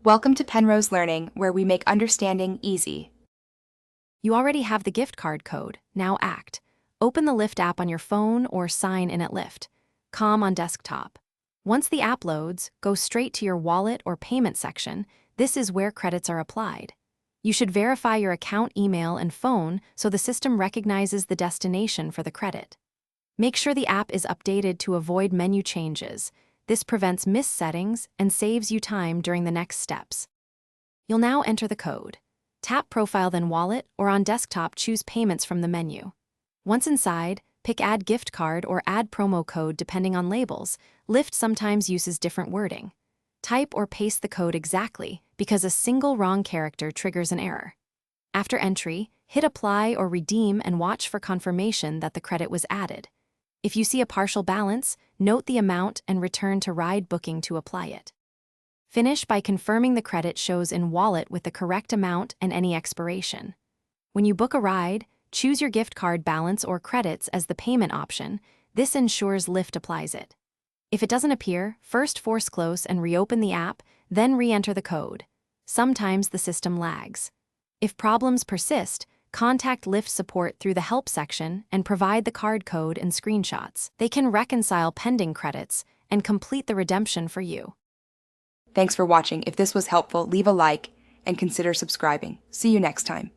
Welcome to Penrose Learning, where we make understanding easy. You already have the gift card code. Now act. Open the Lyft app on your phone or sign in at Lyft. Com on desktop. Once the app loads, go straight to your wallet or payment section. This is where credits are applied. You should verify your account email and phone so the system recognizes the destination for the credit. Make sure the app is updated to avoid menu changes. This prevents missed settings and saves you time during the next steps. You'll now enter the code. Tap Profile then Wallet, or on desktop choose Payments from the menu. Once inside, pick Add Gift Card or Add Promo Code depending on labels. Lyft sometimes uses different wording. Type or paste the code exactly because a single wrong character triggers an error. After entry, hit Apply or Redeem and watch for confirmation that the credit was added. If you see a partial balance, note the amount and return to Ride Booking to apply it. Finish by confirming the credit shows in Wallet with the correct amount and any expiration. When you book a ride, choose your gift card balance or credits as the payment option. This ensures Lyft applies it. If it doesn't appear, first force close and reopen the app, then re-enter the code. Sometimes the system lags. If problems persist, contact Lyft support through the Help section and provide the card code and screenshots. They can reconcile pending credits and complete the redemption for you. Thanks for watching. If this was helpful, leave a like and consider subscribing. See you next time.